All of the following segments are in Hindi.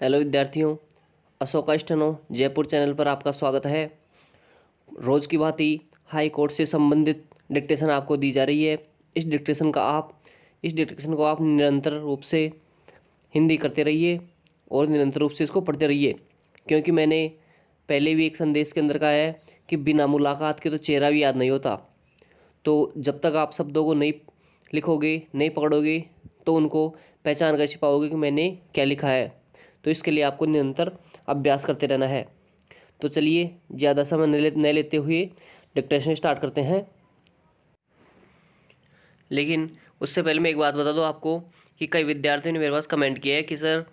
हेलो विद्यार्थियों, अशोका स्टेनो जयपुर चैनल पर आपका स्वागत है। रोज़ की भांति हाई कोर्ट से संबंधित डिक्टेशन आपको दी जा रही है। इस डिक्टेशन को आप निरंतर रूप से हिंदी करते रहिए और निरंतर रूप से इसको पढ़ते रहिए, क्योंकि मैंने पहले भी एक संदेश के अंदर कहा है कि बिना मुलाकात के तो चेहरा भी याद नहीं होता। तो जब तक आप शब्दों को नहीं लिखोगे, नहीं पकड़ोगे, तो उनको पहचान कैसे पाओगे कि मैंने क्या लिखा है। तो इसके लिए आपको निरंतर अभ्यास करते रहना है। तो चलिए ज़्यादा समय न लेते हुए डिक्टेशन स्टार्ट करते हैं। लेकिन उससे पहले मैं एक बात बता दूं आपको कि कई विद्यार्थियों ने मेरे पास कमेंट किया है कि सर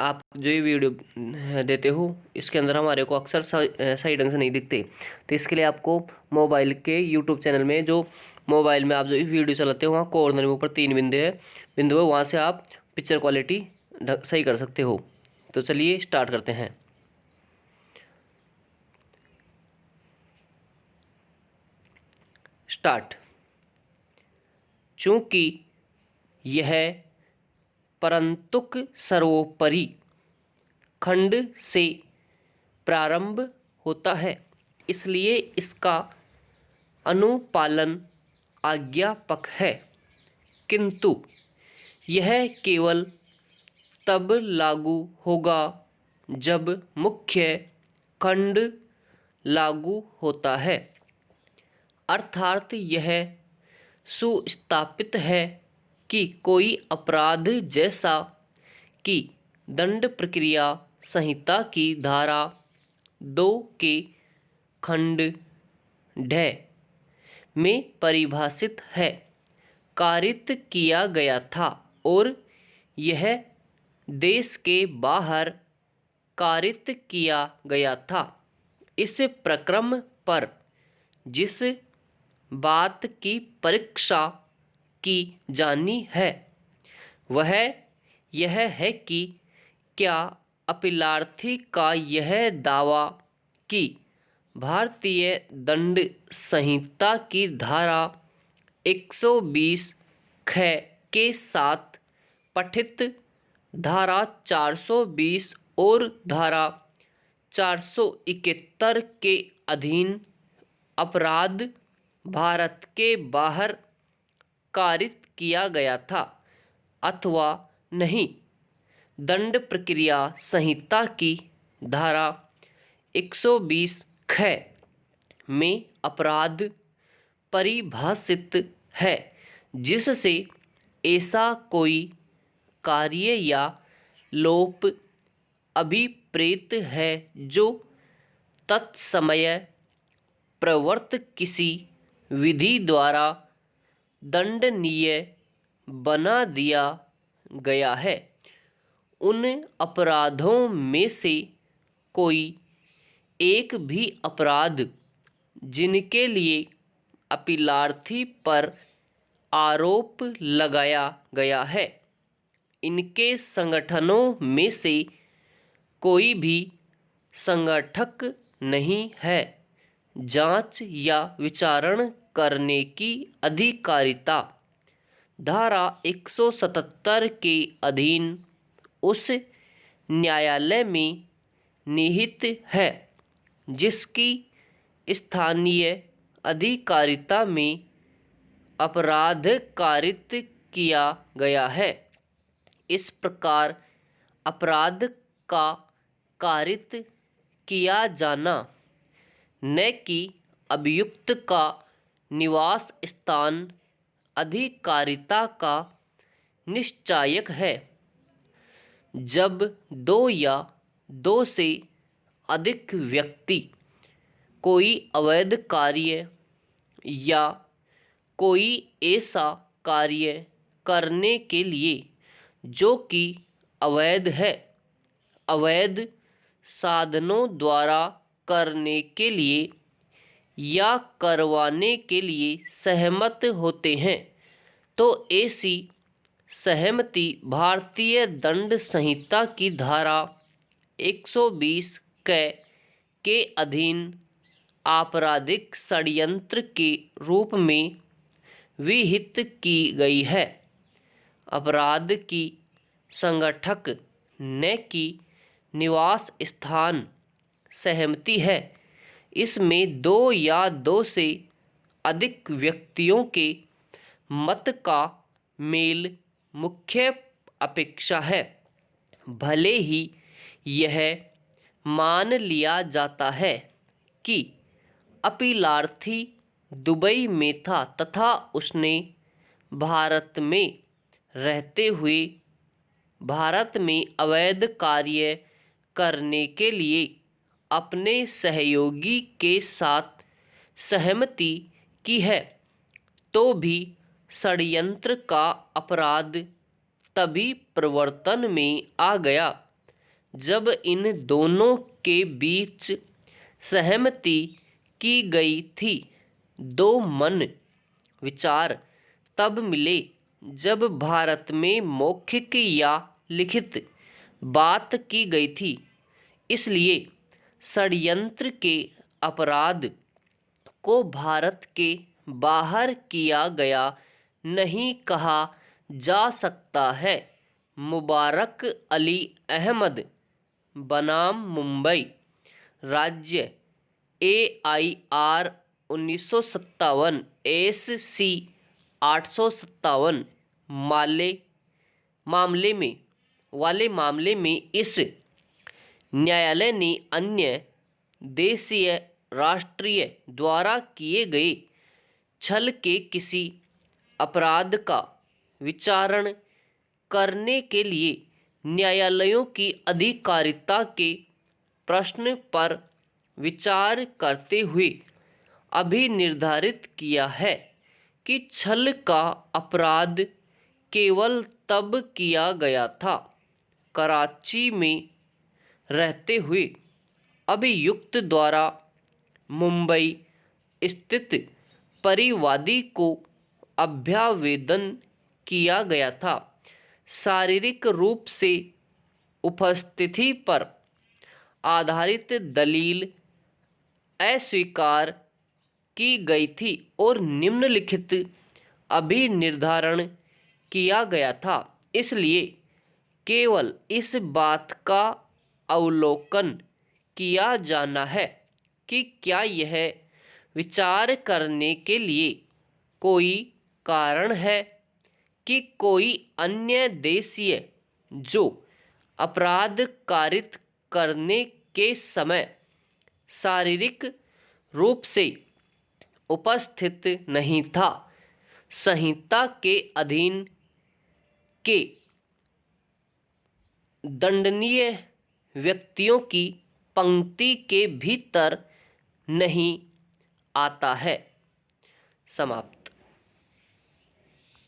आप जो ये वीडियो देते हो इसके अंदर हमारे को अक्सर सही ढंग से नहीं दिखते। तो इसके लिए आपको मोबाइल के यूट्यूब चैनल में, जो मोबाइल में आप जो वीडियो चलाते हो, वहाँ कॉर्नर में ऊपर 3 बिंदु है, वहाँ से आप पिक्चर क्वालिटी सही कर सकते हो। तो चलिए स्टार्ट करते हैं। स्टार्ट। चूंकि यह परंतुक सर्वोपरि खंड से प्रारंभ होता है, इसलिए इसका अनुपालन आज्ञापक है, किंतु यह केवल तब लागू होगा जब मुख्य खंड लागू होता है, अर्थात यह सुस्थापित है कि कोई अपराध जैसा कि दंड प्रक्रिया संहिता की धारा 2 के खंड ढ में परिभाषित है, कारित किया गया था और यह देश के बाहर कारित किया गया था। इस प्रक्रम पर जिस बात की परीक्षा की जानी है वह यह है कि क्या अपीलार्थी का यह दावा कि भारतीय दंड संहिता की धारा 120 ख के साथ पठित धारा 420 और धारा 471 के अधीन अपराध भारत के बाहर कारित किया गया था अथवा नहीं, दंड प्रक्रिया संहिता की धारा 120 ख में अपराध परिभाषित है जिससे ऐसा कोई कार्य या लोप अभिप्रेत है जो तत्समय प्रवर्त किसी विधि द्वारा दंडनीय बना दिया गया है। उन अपराधों में से कोई एक भी अपराध जिनके लिए अपीलार्थी पर आरोप लगाया गया है, इनके संगठनों में से कोई भी संगठक नहीं है। जांच या विचारण करने की अधिकारिता धारा 177 के अधीन उस न्यायालय में निहित है जिसकी स्थानीय अधिकारिता में अपराध कारित किया गया है। इस प्रकार अपराध का कारित किया जाना न कि अभियुक्त का निवास स्थान अधिकारिता का निश्चायक है। जब दो या दो से अधिक व्यक्ति कोई अवैध कार्य या कोई ऐसा कार्य करने के लिए जो कि अवैध है, अवैध साधनों द्वारा करने के लिए या करवाने के लिए सहमत होते हैं, तो ऐसी सहमति भारतीय दंड संहिता की धारा 120 के अधीन आपराधिक षड्यंत्र के रूप में विहित की गई है। अपराध की संगठक न कि निवास स्थान सहमति है। इसमें दो या दो से अधिक व्यक्तियों के मत का मेल मुख्य अपेक्षा है। भले ही यह मान लिया जाता है कि अपीलार्थी दुबई में था तथा उसने भारत में रहते हुए भारत में अवैध कार्य करने के लिए अपने सहयोगी के साथ सहमति की है, तो भी षड्यंत्र का अपराध तभी प्रवर्तन में आ गया जब इन दोनों के बीच सहमति की गई थी। दो मन विचार तब मिले जब भारत में मौखिक या लिखित बात की गई थी। इसलिए षड्यंत्र के अपराध को भारत के बाहर किया गया नहीं कहा जा सकता है। मुबारक अली अहमद बनाम मुंबई राज्य AIR 1957 SC 857 मामले में इस न्यायालय ने अन्य देशीय राष्ट्रीय द्वारा किए गए छल के किसी अपराध का विचारण करने के लिए न्यायालयों की अधिकारिता के प्रश्न पर विचार करते हुए अभिनिर्धारित किया है कि छल का अपराध केवल तब किया गया था कराची में रहते हुए अभियुक्त द्वारा मुंबई स्थित परिवादी को अभ्यावेदन किया गया था। शारीरिक रूप से उपस्थिति पर आधारित दलील अस्वीकार की गई थी और निम्नलिखित अभिनिर्धारण किया गया था। इसलिए केवल इस बात का अवलोकन किया जाना है कि क्या यह विचार करने के लिए कोई कारण है कि कोई अन्य देशीय जो अपराध कारित करने के समय शारीरिक रूप से उपस्थित नहीं था, संहिता के अधीन के दंडनीय व्यक्तियों की पंक्ति के भीतर नहीं आता है। समाप्त।